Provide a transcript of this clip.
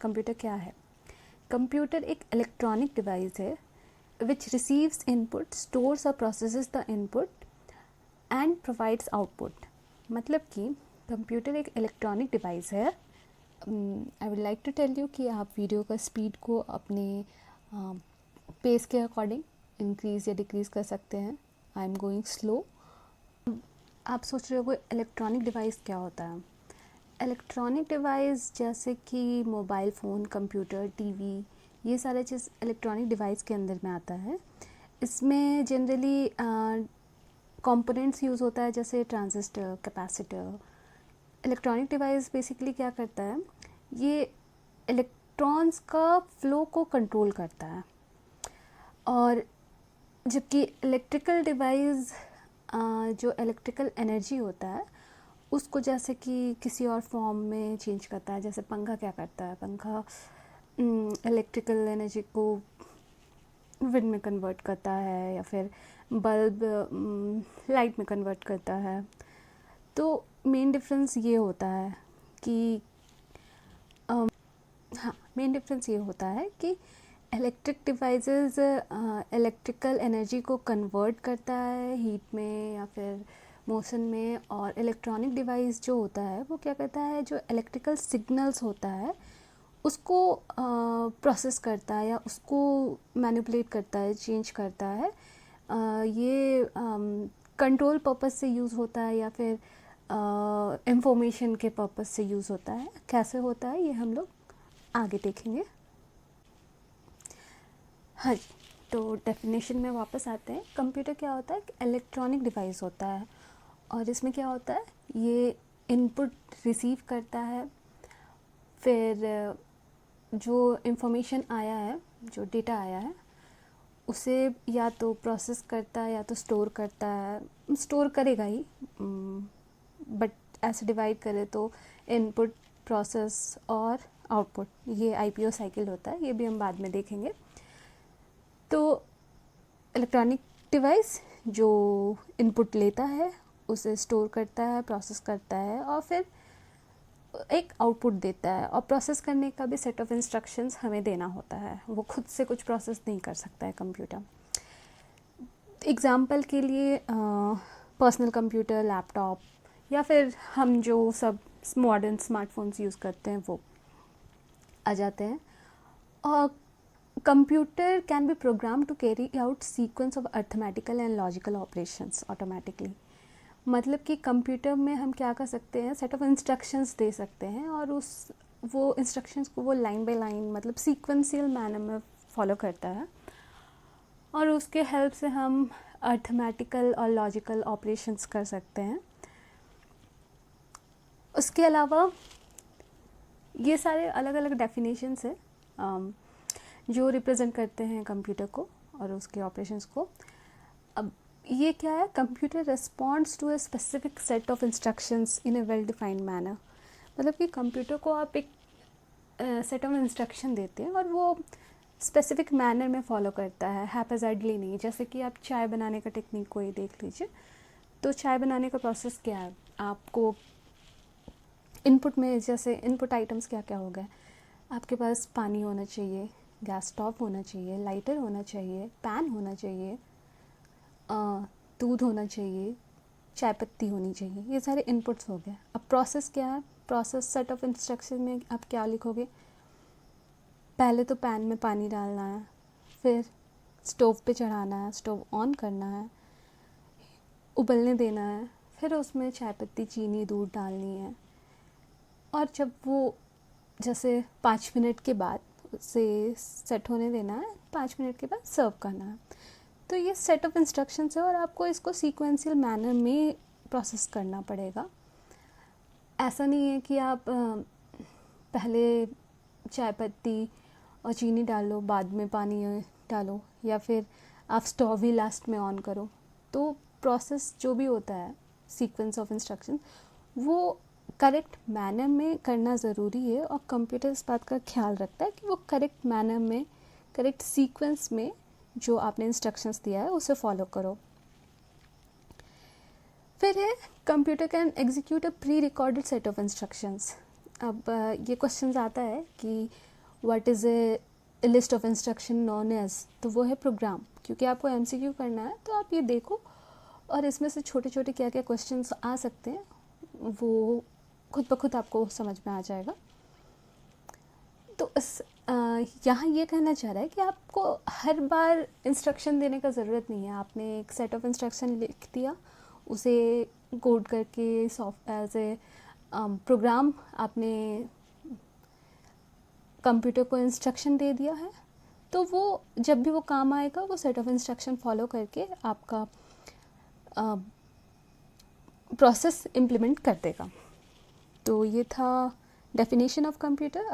Computer क्या है? Computer एक इलेक्ट्रॉनिक डिवाइस है which receives input, stores or processes the input and provides output. मतलब कि कंप्यूटर एक इलेक्ट्रॉनिक डिवाइस है. I would like to tell you कि आप वीडियो का स्पीड को अपने पेस के अकॉर्डिंग इंक्रीज़ या डिक्रीज़ कर सकते हैं. I am going slow. आप सोच रहे हो इलेक्ट्रॉनिक डिवाइस क्या होता है? इलेक्ट्रॉनिक डिवाइस जैसे कि मोबाइल फ़ोन, कंप्यूटर, टीवी, ये सारे चीज़ इलेक्ट्रॉनिक डिवाइस के अंदर में आता है. इसमें जनरली कंपोनेंट्स यूज़ होता है जैसे transistor, capacitor. Electronic device basically क्या करता है, ये इलेक्ट्रॉन्स का फ्लो को कंट्रोल करता है. और जबकि इलेक्ट्रिकल डिवाइस जो इलेक्ट्रिकल एनर्जी होता है उसको जैसे कि किसी और फॉर्म में चेंज करता है. जैसे पंखा क्या करता है, पंखा इलेक्ट्रिकल एनर्जी को विंड में कन्वर्ट करता है या फिर बल्ब लाइट में कन्वर्ट करता है. तो मेन डिफरेंस ये होता है कि मेन डिफरेंस ये होता है कि इलेक्ट्रिक डिवाइसेस इलेक्ट्रिकल एनर्जी को कन्वर्ट करता है हीट में या फिर मोशन में. और इलेक्ट्रॉनिक डिवाइस जो होता है वो क्या करता है, जो इलेक्ट्रिकल सिग्नल्स होता है उसको प्रोसेस करता है या उसको मैनिपुलेट करता है, चेंज करता है. ये कंट्रोल पर्पस से यूज़ होता है या फिर इंफॉर्मेशन के पर्पस से यूज़ होता है. कैसे होता है ये हम लोग आगे देखेंगे. हाँ जी, तो डेफिनेशन में वापस आते हैं. कंप्यूटर क्या होता है, इलेक्ट्रॉनिक डिवाइस होता है और इसमें क्या होता है, ये इनपुट रिसीव करता है, फिर जो इंफॉर्मेशन आया है, जो डेटा आया है उसे या तो प्रोसेस करता है या तो स्टोर करता है. स्टोर करेगा ही, बट ऐसे डिवाइड करें तो इनपुट, प्रोसेस और आउटपुट, ये आईपीओ साइकिल होता है. ये भी हम बाद में देखेंगे. तो इलेक्ट्रॉनिक डिवाइस जो इनपुट लेता है उसे स्टोर करता है, प्रोसेस करता है और फिर एक आउटपुट देता है. और प्रोसेस करने का भी सेट ऑफ इंस्ट्रक्शंस हमें देना होता है. वो खुद से कुछ प्रोसेस नहीं कर सकता है कंप्यूटर. एग्जाम्पल के लिए पर्सनल कंप्यूटर, लैपटॉप या फिर हम जो सब मॉडर्न स्मार्टफोन्स यूज़ करते हैं वो आ जाते हैं. और computer can be program to carry out sequence of arithmetical and logical operations automatically. मतलब कि कंप्यूटर में हम क्या कर सकते हैं, सेट ऑफ इंस्ट्रक्शंस दे सकते हैं और वो इंस्ट्रक्शंस को वो लाइन बाय लाइन मतलब सीक्वेंशियल मैनर में फॉलो करता है और उसके हेल्प से हम अर्थमेटिकल और लॉजिकल ऑपरेशंस कर सकते हैं. उसके अलावा ये सारे अलग अलग डेफिनेशंस हैं जो रिप्रेजेंट करते हैं कंप्यूटर को और उसके ऑपरेशंस को. अब ये क्या है, computer responds to a specific set of instructions in a well defined manner. मतलब कि कंप्यूटर को आप एक सेट ऑफ इंस्ट्रक्शन देते हैं और वो स्पेसिफिक मैनर में फॉलो करता है, हैप्पीज़ाइडली नहीं. जैसे कि आप चाय बनाने का टेक्निक को ही देख लीजिए. तो चाय बनाने का प्रोसेस क्या है, आपको इनपुट में जैसे इनपुट आइटम्स क्या क्या हो गए, आपके पास पानी होना चाहिए, गैस स्टोव होना चाहिए, लाइटर होना चाहिए, पैन होना चाहिए, दूध होना चाहिए, चाय पत्ती होनी चाहिए. ये सारे इनपुट्स हो गए. अब प्रोसेस क्या है, प्रोसेस सेट ऑफ इंस्ट्रक्शन में आप क्या लिखोगे, पहले तो पैन में पानी डालना है, फिर स्टोव पे चढ़ाना है, स्टोव ऑन करना है, उबलने देना है, फिर उसमें चाय पत्ती, चीनी, दूध डालनी है और जब वो जैसे 5 मिनट के बाद उसे सेट होने देना है, 5 मिनट के बाद सर्व करना है. तो ये सेट ऑफ इंस्ट्रक्शंस है और आपको इसको सीक्वेंशियल मैनर में प्रोसेस करना पड़ेगा. ऐसा नहीं है कि आप पहले चाय पत्ती और चीनी डालो, बाद में पानी डालो, या फिर आप स्टोव ही लास्ट में ऑन करो. तो प्रोसेस जो भी होता है, सीक्वेंस ऑफ इंस्ट्रक्शन, वो करेक्ट मैनर में करना ज़रूरी है और कंप्यूटर इस बात का ख्याल रखता है कि वो करेक्ट मैनर में, करेक्ट सीक्वेंस में जो आपने इंस्ट्रक्शंस दिया है उसे फॉलो करो. फिर है computer can execute a pre recorded set of instructions. अब ये क्वेश्चन आता है कि what is a list of instruction known as, तो वो है प्रोग्राम। क्योंकि आपको एमसीक्यू करना है तो आप ये देखो और इसमें से छोटे छोटे क्या क्या क्वेश्चंस आ सकते हैं वो खुद ब खुद आपको समझ में आ जाएगा। तो यहाँ ये कहना चाह रहा है कि आपको हर बार इंस्ट्रक्शन देने का ज़रूरत नहीं है। आपने एक सेट ऑफ इंस्ट्रक्शन लिख दिया, उसे कोड करके सॉफ्ट एज ए प्रोग्राम आपने कंप्यूटर को इंस्ट्रक्शन दे दिया है, तो वो जब भी वो काम आएगा वो सेट ऑफ इंस्ट्रक्शन फॉलो करके आपका प्रोसेस इम्प्लीमेंट कर देगा। तो ये था डेफिनेशन ऑफ कंप्यूटर।